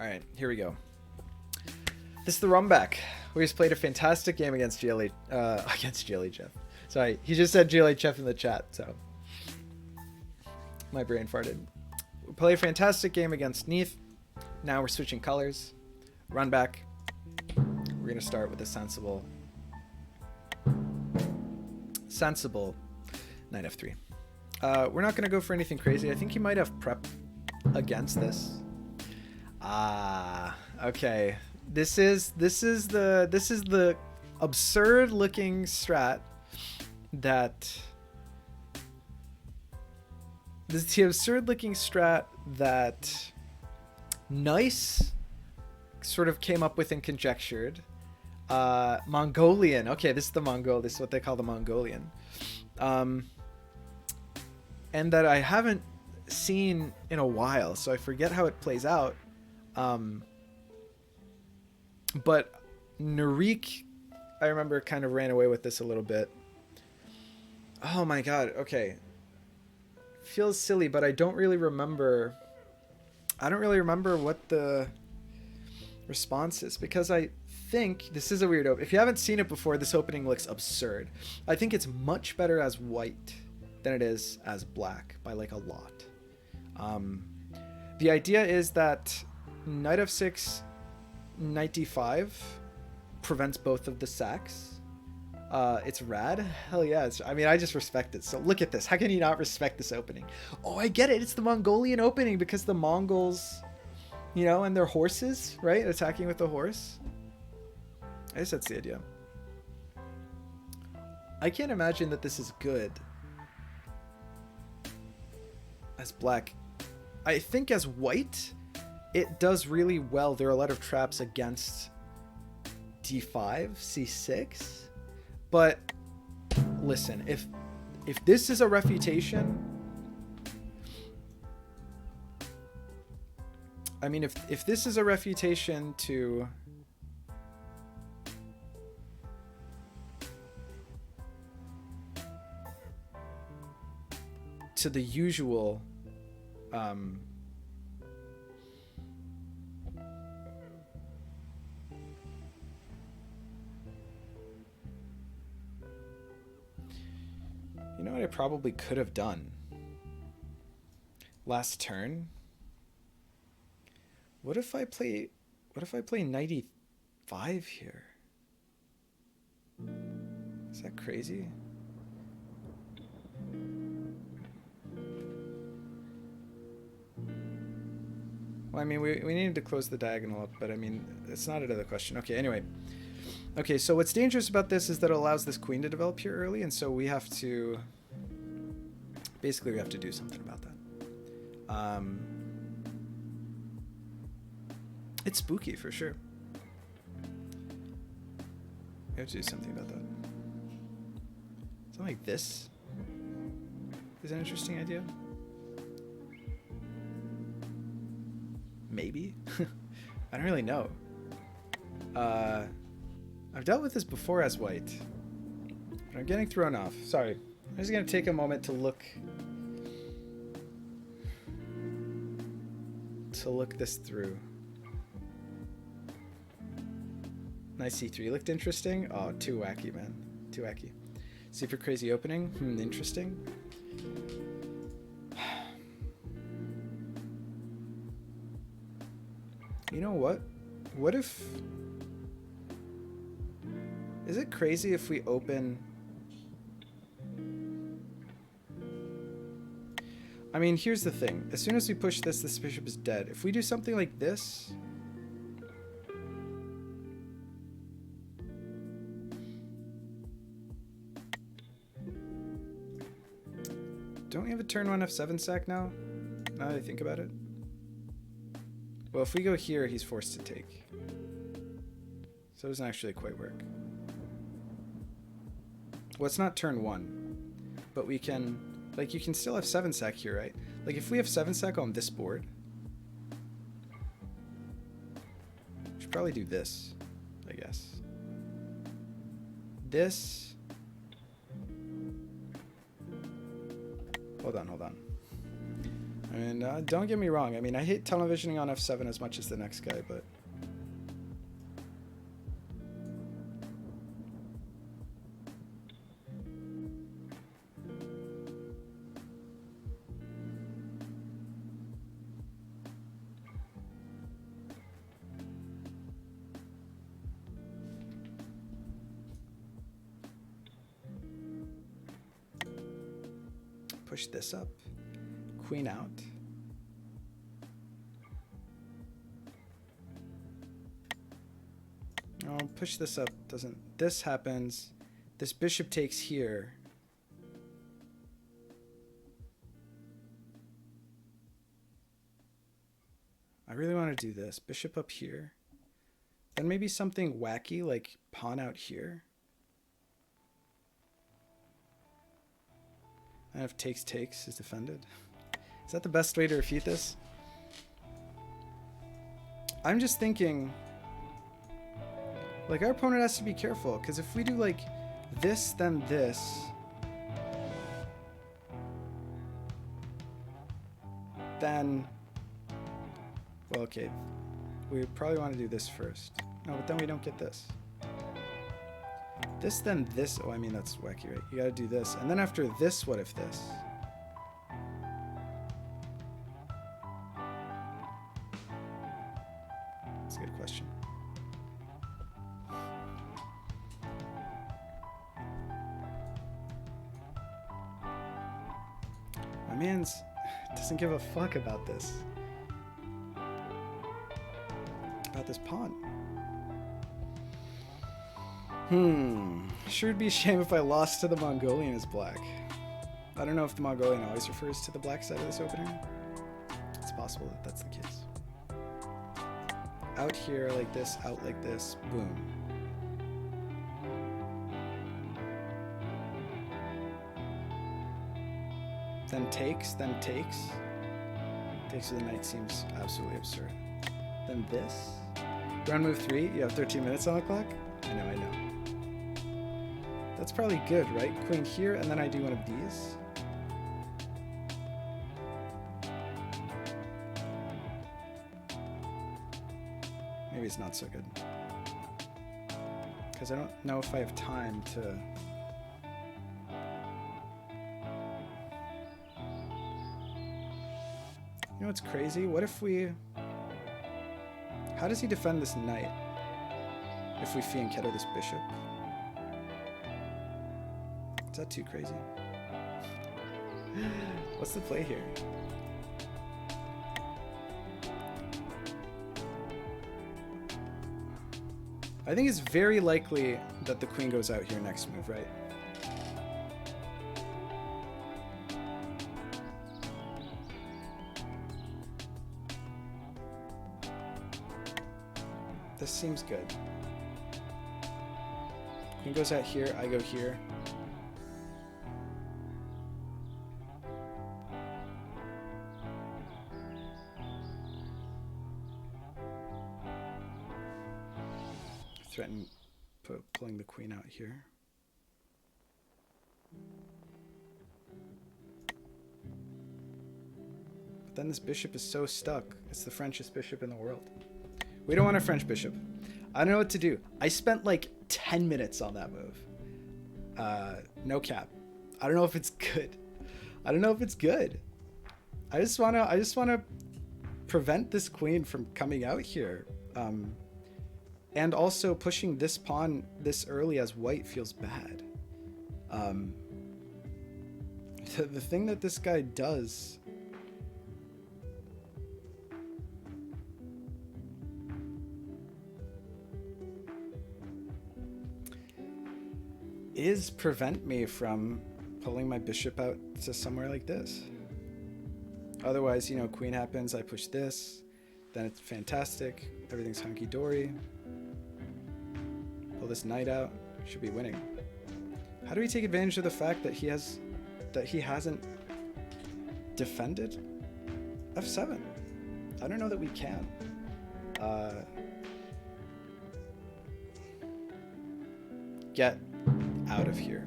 All right, here we go. This is the Rumback. We just played a fantastic game against GLHF. Sorry, he just said GLHF in the chat, so my brain farted. We played a fantastic game against Neath. Now we're switching colors. Runback. We're gonna start with a sensible knight f3. We're not gonna go for anything crazy. I think he might have prep against this. Okay. This is the absurd looking strat that Nice sort of came up with and conjectured. Mongolian. Okay, this is the Mongol. This is what they call the Mongolian. And that I haven't seen in a while, so I forget how it plays out. But Narik, I remember, kind of ran away with this a little bit. Oh my god, okay. Feels silly, but I don't really remember what the response is, because I think this is a weird opening. If you haven't seen it before, this opening looks absurd. I think it's much better as white than it is as black by like a lot. The idea is that knight f6, knight d5 prevents both of the sacks. It's rad. Hell yeah. I mean, I just respect it. So look at this. How can you not respect this opening? Oh, I get it. It's the Mongolian opening because the Mongols, you know, and their horses, right? Attacking with the horse. I guess that's the idea. I can't imagine that this is good as black. I think as white, it does really well. There are a lot of traps against d5, c6. But listen, if this is a refutation, I mean, if this is a refutation to the usual you know what I probably could have done last turn? What if I play knight e5 here? Is that crazy? Well, I mean, we needed to close the diagonal up, but I mean, it's not out of the question. Okay, anyway. Okay, so what's dangerous about this is that it allows this queen to develop here early, and so we have to... Basically, we have to do something about that. It's spooky, for sure. We have to do something about that. Something like this is an interesting idea. Maybe? I don't really know. I've dealt with this before as white. But I'm getting thrown off. Sorry. I'm just going to take a moment to look this through. Nice c3 looked interesting. Oh, too wacky, man. Too wacky. Super crazy opening. Interesting. You know what? What if... Is it crazy if we open... I mean, here's the thing. As soon as we push this bishop is dead. If we do something like this... Don't we have a turn 1 f7 sack now? Now that I think about it. Well, if we go here, he's forced to take. So it doesn't actually quite work. Well, it's not turn 1. But we can... Like, you can still have 7 sack here, right? Like, if we have 7 sack on this board... We should probably do this, I guess. This... Hold on. I mean, don't get me wrong. I mean, I hate televisioning on f7 as much as the next guy, but... Push this up. Queen out. I'll push this up. Doesn't... This happens. This bishop takes here. I really want to do this. Bishop up here. Then maybe something wacky like pawn out here. And if takes is defended. Is that the best way to refute this? I'm just thinking, like, our opponent has to be careful, because if we do like this, then this, then, well, okay, we probably want to do this first. No, but then we don't get this. This, then this. Oh, I mean, that's wacky, right? You gotta do this. And then after this, what if this? That's a good question. My man's doesn't give a fuck about this. About this pawn. Sure would be a shame if I lost to the Mongolian as black. I don't know if the Mongolian always refers to the black side of this opener. It's possible that that's the case. Out here like this, out like this, boom. Then takes, then takes. Takes with the knight seems absolutely absurd. Then this. Round move 3, you have 13 minutes on the clock? I know. That's probably good, right? Queen here, and then I do one of these. Maybe it's not so good. Because I don't know if I have time to... You know what's crazy? What if we... How does he defend this knight if we fianchetto this bishop? Is that too crazy? What's the play here? I think it's very likely that the queen goes out here next move, right? This seems good. Queen goes out here, I go here. Threaten pulling the queen out here. But then this bishop is so stuck. It's the Frenchest bishop in the world. We don't want a French bishop. I don't know what to do. I spent like 10 minutes on that move. No cap. I don't know if it's good. I don't know if it's good. I just wanna prevent this queen from coming out here. And also pushing this pawn this early as white feels bad. The thing that this guy does is prevent me from pulling my bishop out to somewhere like this. Otherwise, you know, queen happens, I push this, then it's fantastic, everything's hunky-dory. Pull this knight out, should be winning. How do we take advantage of the fact that he hasn't defended f7? I don't know that we can. Get out of here.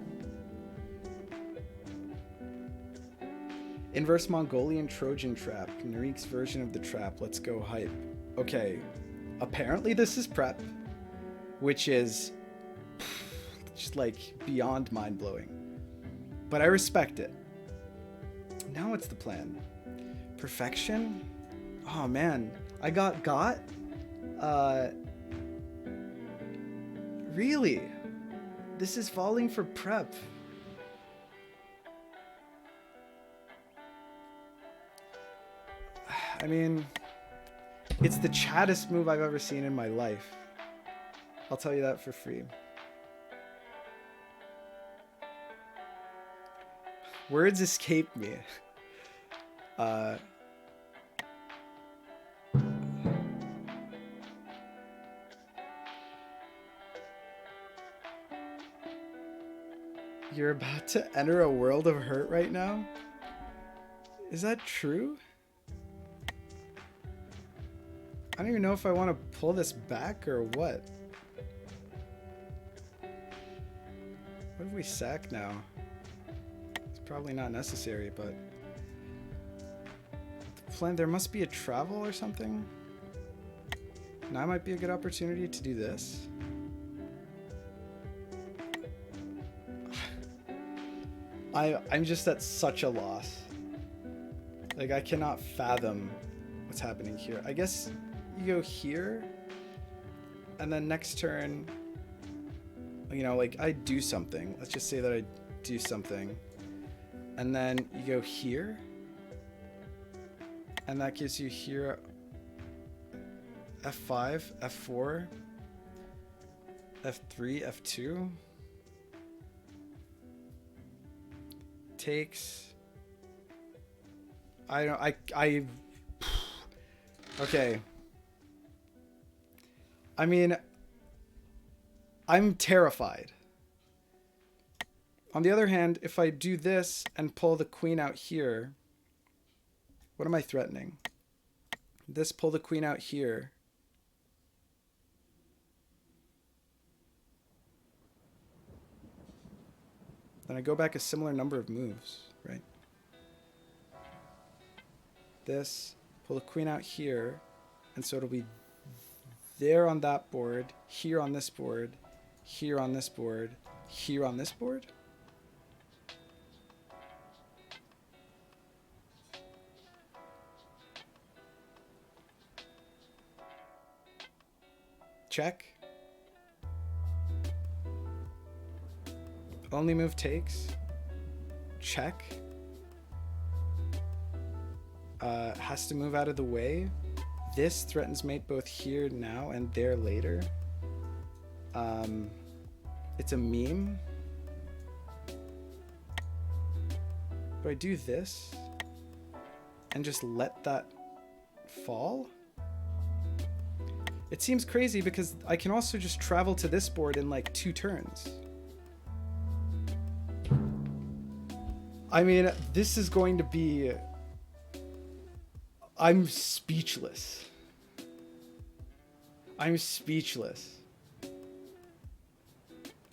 Inverse Mongolian Trojan trap. Narik's version of the trap. Let's go hype. Okay. Apparently this is prep, which is just like beyond mind-blowing. But I respect it. Now what's the plan? Perfection? Oh man. I got? Really? This is falling for prep. I mean, it's the chattest move I've ever seen in my life. I'll tell you that for free. Words escape me. You're about to enter a world of hurt right now? Is that true? I don't even know if I want to pull this back or what. What if we sack now? It's probably not necessary, but... Plan, there must be a travel or something? Now might be a good opportunity to do this. I'm just at such a loss. Like, I cannot fathom what's happening here. I guess you go here, and then next turn, you know, like, I do something. Let's just say that I do something. And then you go here, and that gives you here F5, F4, F3, F2. Takes. I don't. Okay. I mean, I'm terrified. On the other hand, if I do this and pull the queen out here, what am I threatening? This, pull the queen out here. Then I go back a similar number of moves, right? This, pull the queen out here, and so it'll be there on that board, here on this board, here on this board, here on this board. Check. Only move takes. Check. Has to move out of the way. This threatens mate both here now and there later. It's a meme. Do I do this and just let that fall? It seems crazy because I can also just travel to this board in like 2 turns. I mean, this is going to be... I'm speechless. I'm speechless.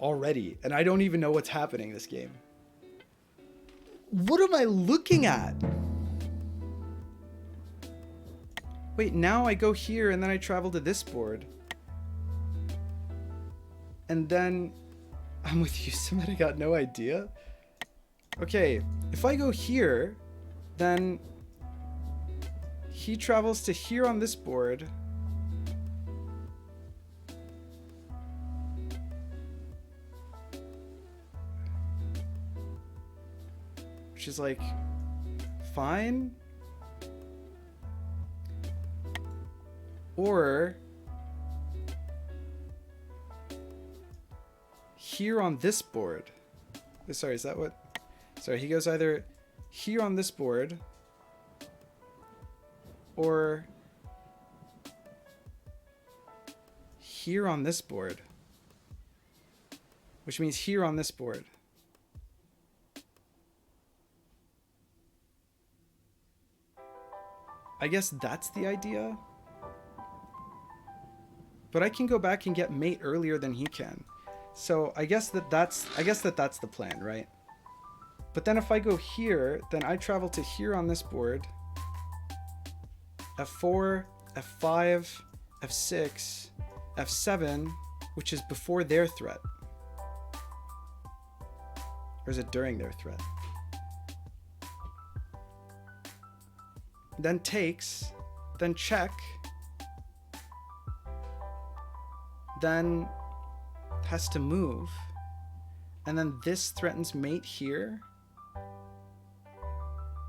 Already. And I don't even know what's happening this game. What am I looking at? Wait, now I go here and then I travel to this board. And then... I'm with you, Summit. I got no idea. Okay, if I go here, then he travels to here on this board. Which is like, fine. Or here on this board. Sorry, is that what? Sorry, he goes either here on this board or here on this board, which means here on this board. I guess that's the idea. But I can go back and get mate earlier than he can. So I guess that's the plan, right? But then if I go here, then I travel to here on this board. F4, F5, F6, F7, which is before their threat. Or is it during their threat? Then takes, then check, then has to move, and then this threatens mate here,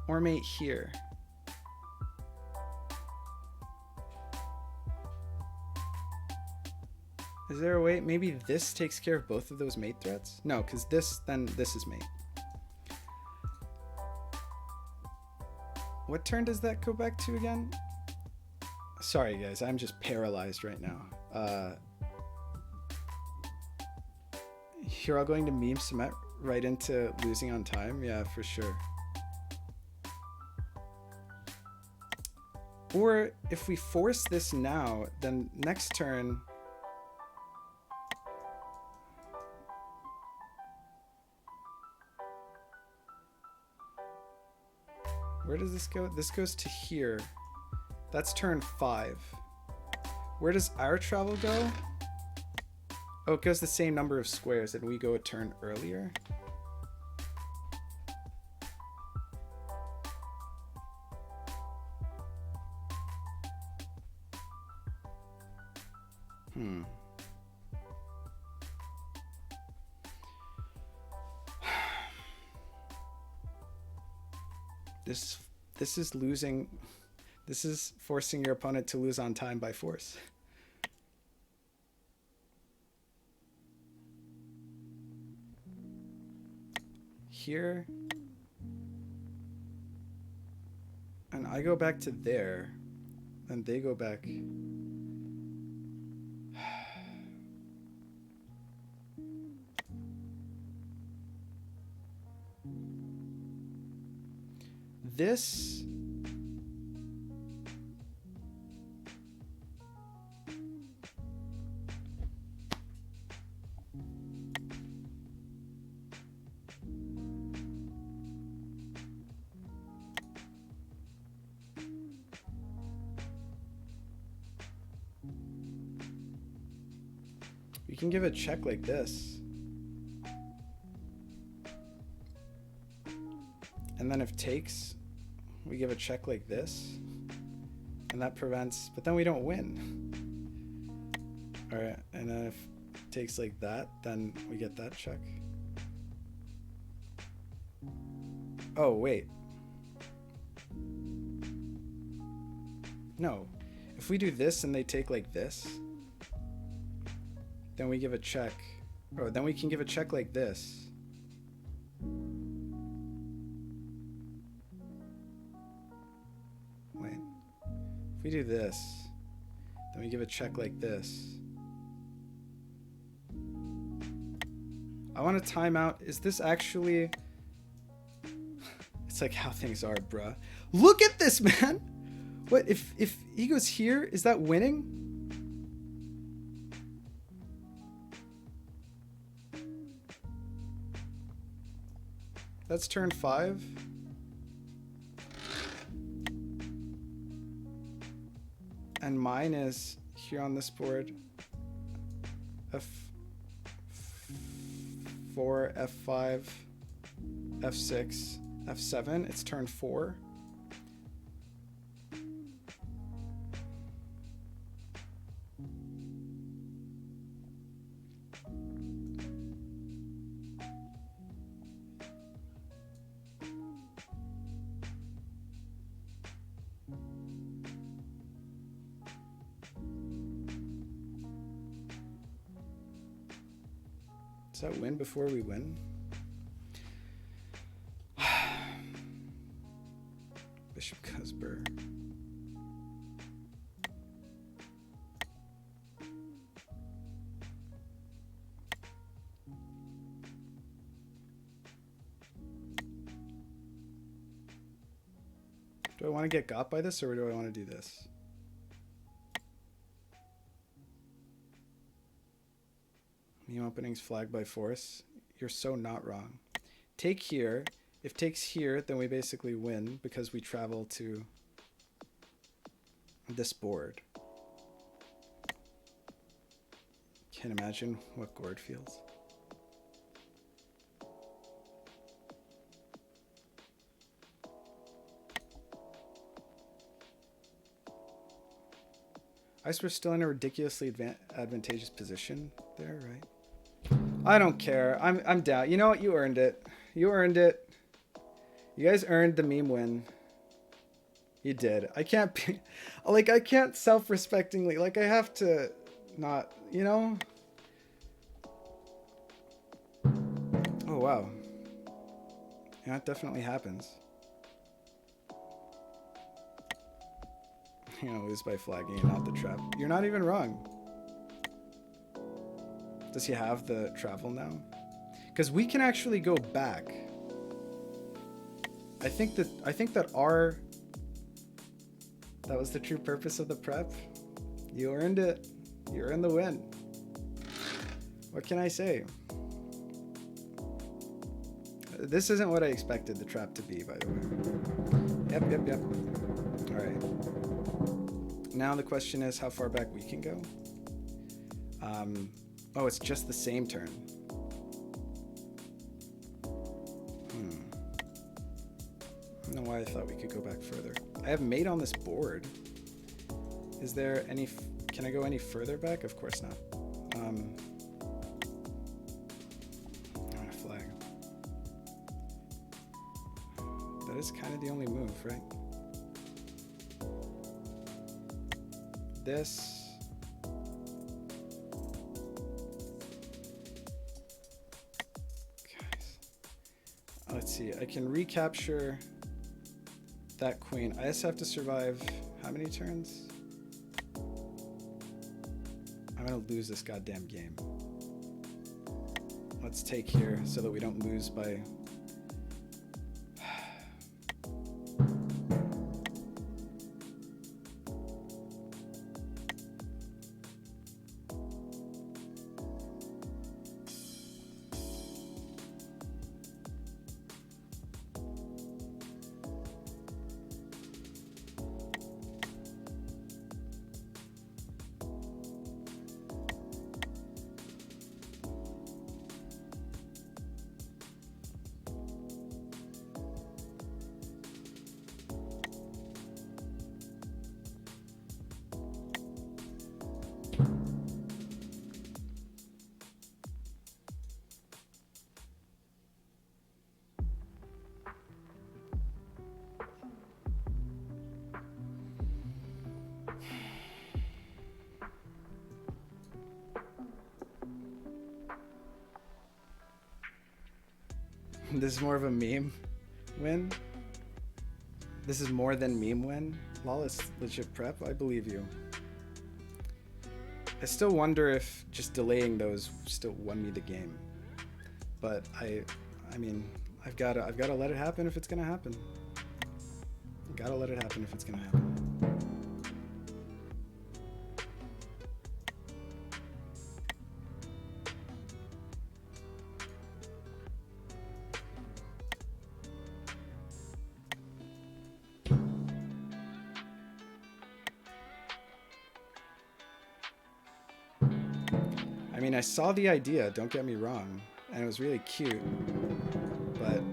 or mate here. Is there a way? Maybe this takes care of both of those mate threats? No, because then this is mate. What turn does that go back to again? Sorry, guys. I'm just paralyzed right now. You're all going to meme Cement right into losing on time? Yeah, for sure. Or if we force this now, then next turn... Where does this go? This goes to here. That's turn 5. Where does our travel go? Oh, it goes the same number of squares, and we go a turn earlier. This is losing. This is forcing your opponent to lose on time by force. Here. And I go back to there. And they go back. This you can give a check like this. And then if takes, we give a check like this, and that prevents, but then we don't win. All right, and then if it takes like that, then we get that check. Oh, wait. No, if we do this and they take like this, then we give a check. Oh, then we can give a check like this. Wait. If we do this, then we give a check like this. I want to time out. Is this actually... It's like how things are, bruh. Look at this, man! What, if he goes here, is that winning? That's turn 5. And mine is here on this board. F4, F5, F6, F7. It's turn 4. Does that win before we win? Bishop Cusber. Do I want to get got by this, or do I want to do this? New openings flagged by force. You're so not wrong. Take here, If takes here, then we basically win because we travel to this board. Can't imagine what Gord feels. I guess we're still in a ridiculously advantageous position there, right? I don't care. I'm down. You know what? You earned it. You earned it. You guys earned the meme win. You did. I can't be like, I can't self-respectingly, like, I have to not, you know? Oh wow. Yeah, that definitely happens. You're gonna lose by flagging and not the trap. You're not even wrong. Does he have the travel now? Because we can actually go back. I think that our... That was the true purpose of the prep. You earned it. You earned the win. What can I say? This isn't what I expected the trap to be, by the way. Yep. All right. Now the question is how far back we can go. Oh, it's just the same turn. I don't know why I thought we could go back further. I have mate on this board. Is there any... Can I go any further back? Of course not. I'm gonna flag. That is kind of the only move, right? This... Guys. Let's see. I can recapture that queen. I just have to survive how many turns? I'm gonna lose this goddamn game. Let's take here so that we don't lose by... This is more of a meme win. This is more than meme win. Lawless legit prep. I believe you. I still wonder if just delaying those still won me the game. But I mean, I've gotta let it happen if it's gonna happen. Gotta let it happen if it's gonna happen. I mean, I saw the idea, don't get me wrong, and it was really cute, but...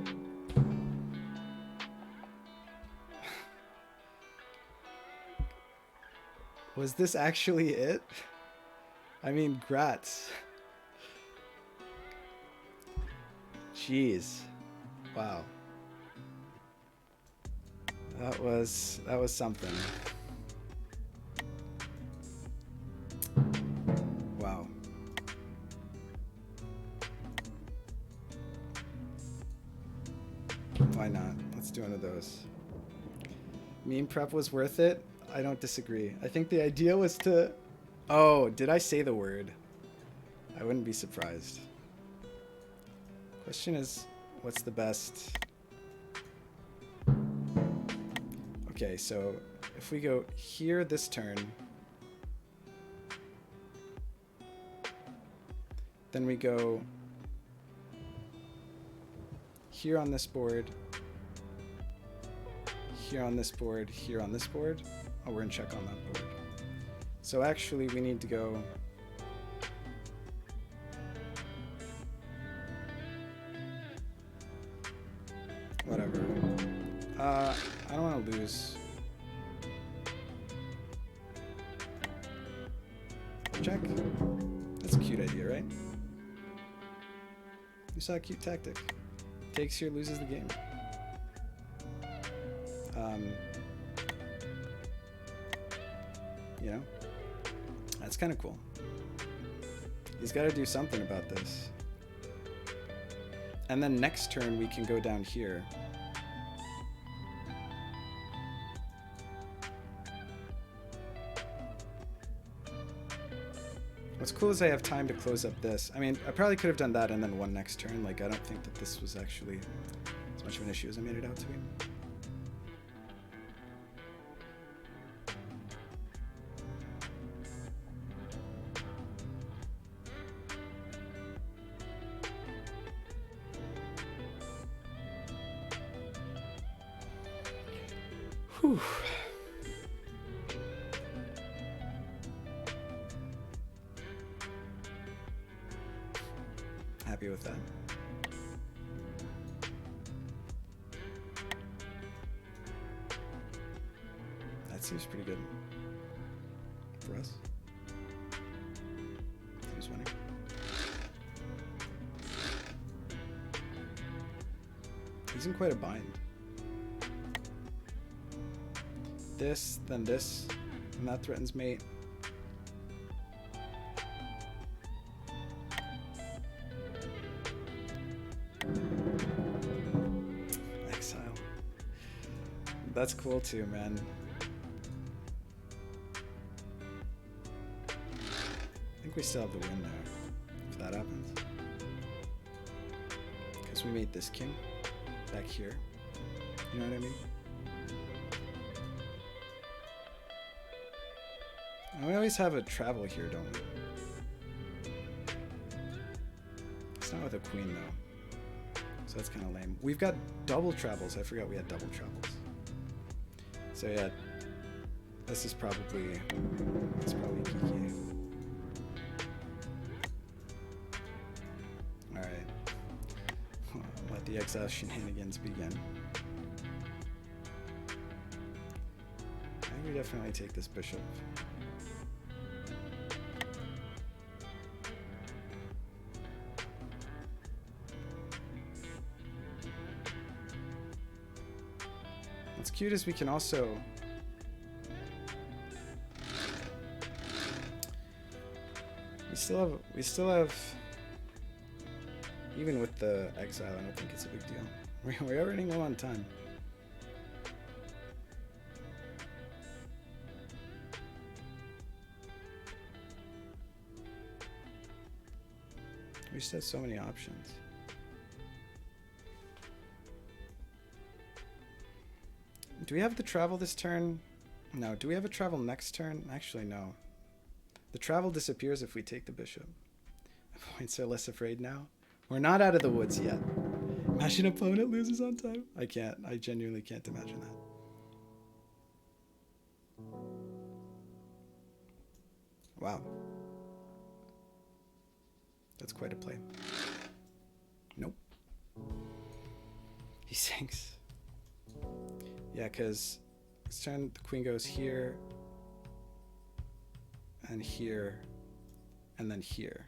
Was this actually it? I mean, grats. Jeez. Wow. That was something. Wow. Why not? Let's do one of those. Meme prep was worth it? I don't disagree. I think the idea was to... Oh, did I say the word? I wouldn't be surprised. Question is, what's the best... Okay, so if we go here this turn, then we go here on this board, here on this board, here on this board. Oh, we're in check on that board. So actually we need to go whatever. I don't want to lose. Check. That's a cute idea, right? You saw a cute tactic. Takes here, loses the game. You know? That's kind of cool. He's got to do something about this. And then next turn we can go down here. What's cool is I have time to close up this. I mean, I probably could have done that and then one next turn. Like, I don't think that this was actually as much of an issue as I made it out to be. Whew. Happy with that. That seems pretty good for us. Who's winning? He's in quite a bind. This, then this, and that threatens mate. Exile. That's cool too, man. I think we still have the win there, if that happens. Because we made this king back here. You know what I mean? And we always have a travel here, don't we? It's not with a queen, though. So that's kind of lame. We've got double travels. I forgot we had double travels. So yeah, this is probably, it's probably geeky. Alright. Let the exile shenanigans begin. I think we definitely take this bishop. What's cute is we can also we still have even with the exile, I don't think it's a big deal. We're running low on time. We just have so many options. Do we have the travel this turn? No. Do we have a travel next turn? Actually, no. The travel disappears if we take the bishop. Points are less afraid now. We're not out of the woods yet. Imagine opponent loses on time. I can't. I genuinely can't imagine that. Wow. That's quite a play. Nope. He sinks. Yeah, because this turn the queen goes here, and here, and then here.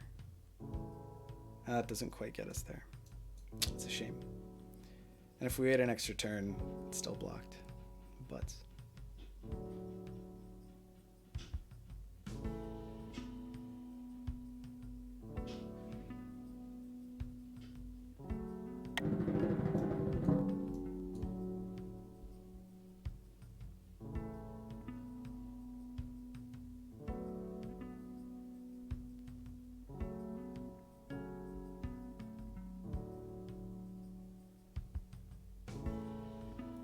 And that doesn't quite get us there. It's a shame. And if we wait an extra turn, it's still blocked. But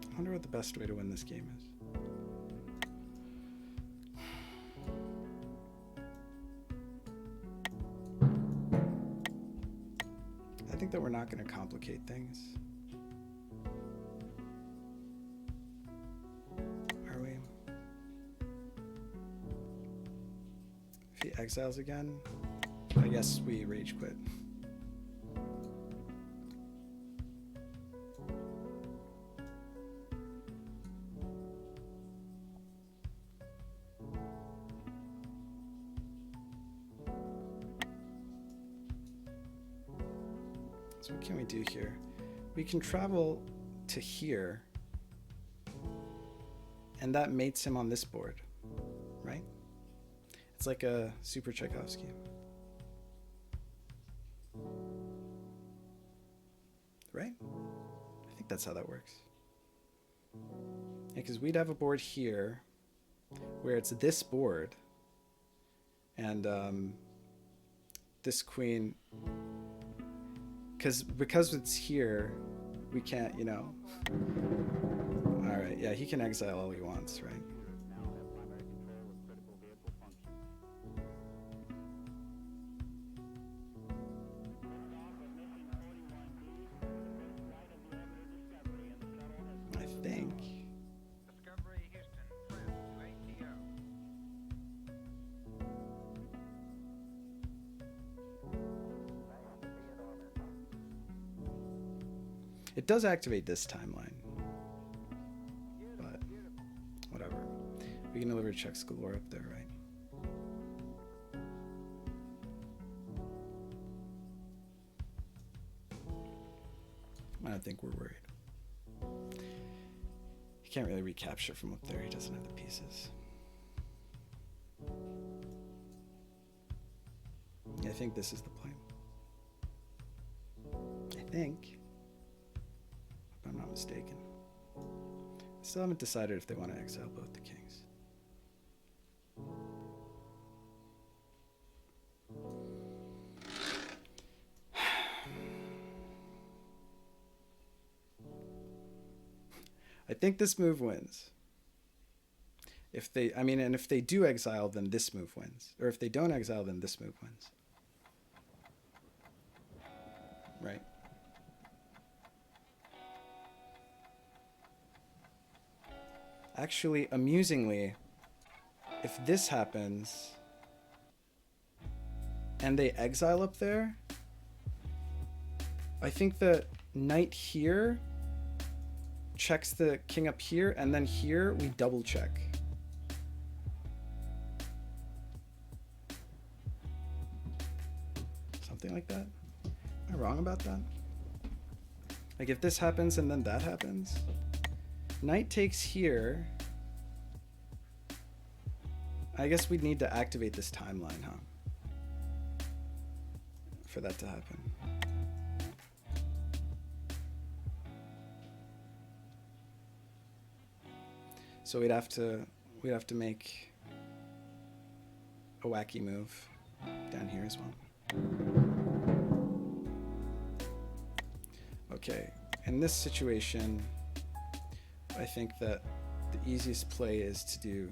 I wonder what the best way to win this game is. I think that we're not going to complicate things. He exiles again. I guess we rage quit. So what can we do here? We can travel to here, and that mates him on this board, right? It's like a Super Tchaikovsky. Right? I think that's how that works. Yeah, because we'd have a board here where it's this board, and this queen, because it's here, we can't, you know. All right, yeah, he can exile all he wants, right? I think. It does activate this timeline, but whatever. We can deliver checks galore up there, right? I don't think we're worried. He can't really recapture from up there. He doesn't have the pieces. Yeah, I think this is the play. I think. If I'm not mistaken. I still haven't decided if they want to exile both the kings. I think this move wins. If they, I mean, and if they do exile, then this move wins. Or if they don't exile, then this move wins. Right? Actually, amusingly, if this happens and they exile up there, I think the knight here checks the king up here, and then here we double check. Something like that. Am I wrong about that? Like if this happens and then that happens, knight takes here. I guess we'd need to activate this timeline, huh? For that to happen. So we'd have to make a wacky move down here as well. Okay, in this situation, I think that the easiest play is to do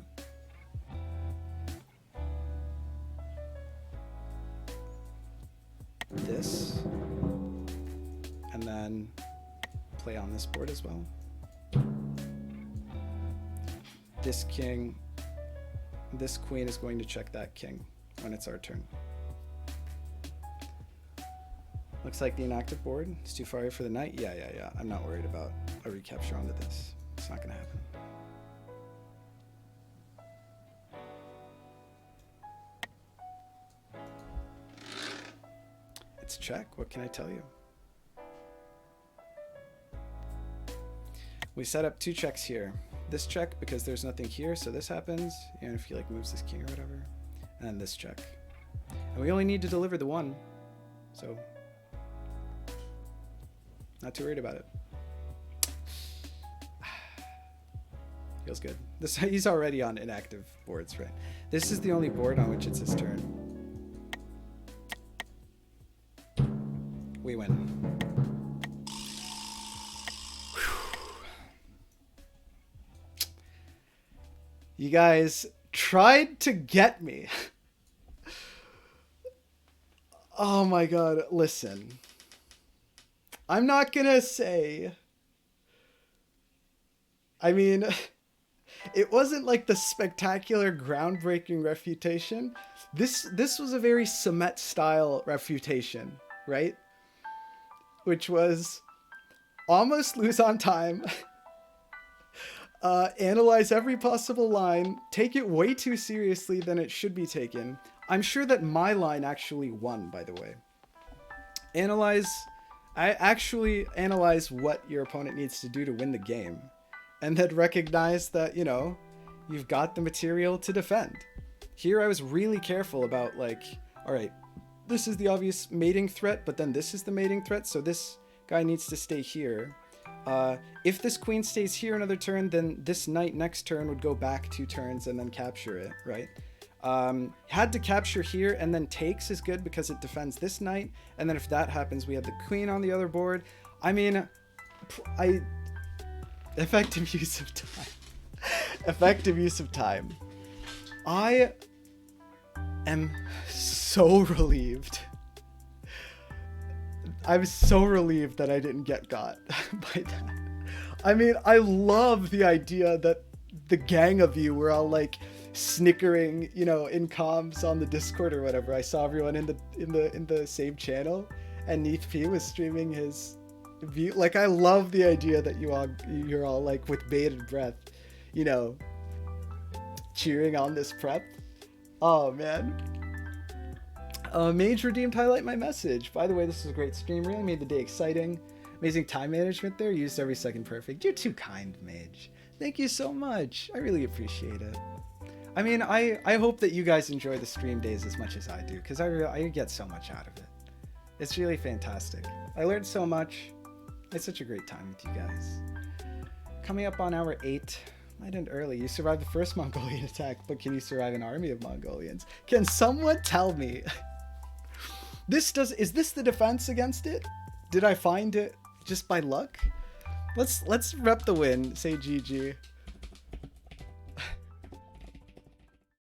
this, and then play on this board as well. This king, this queen is going to check that king when it's our turn. Looks like the inactive board is too far away for the knight. Yeah. I'm not worried about a recapture onto this. It's not going to happen. It's check. What can I tell you? We set up two checks here. This check because there's nothing here, so this happens. And if he like moves this king or whatever, and then this check. And we only need to deliver the one, so not too worried about it. Feels good. This, he's already on inactive boards, right? This is the only board on which it's his turn. We win. You guys tried to get me. Oh my god, listen. I'm not gonna say... I mean, It wasn't like the spectacular, groundbreaking refutation. This was a very Semet style refutation, right? Which was almost lose on time, analyze every possible line, take it way too seriously than it should be taken. I'm sure that my line actually won, by the way. I actually analyze what your opponent needs to do to win the game, and then recognize that, you've got the material to defend. Here I was really careful about, like, all right, this is the obvious mating threat, but then this is the mating threat, so this guy needs to stay here. If this queen stays here another turn, then this knight next turn would go back 2 turns and then capture it, right? Had to capture here, and then takes is good because it defends this knight, and then if that happens, we have the queen on the other board. I mean, effective use of time. Effective use of time. I am so relieved. I'm so relieved that I didn't get got by that. I mean, I love the idea that the gang of you were all like snickering, in comms on the Discord or whatever. I saw everyone in the same channel, and Neath P was streaming his view. Like, I love the idea that you're all like with bated breath, cheering on this prep. Oh man. Mage redeemed highlight my message. By the way, this was a great stream. Really made the day exciting. Amazing time management there. Used every second perfect. You're too kind, Mage. Thank you so much. I really appreciate it. I mean, I hope that you guys enjoy the stream days as much as I do, because I get so much out of it. It's really fantastic. I learned so much. It's such a great time with you guys. Coming up on hour 8. I didn't early. You survived the first Mongolian attack, but can you survive an army of Mongolians? Can someone tell me? Is this the defense against it? Did I find it just by luck? Let's rep the win. Say GG.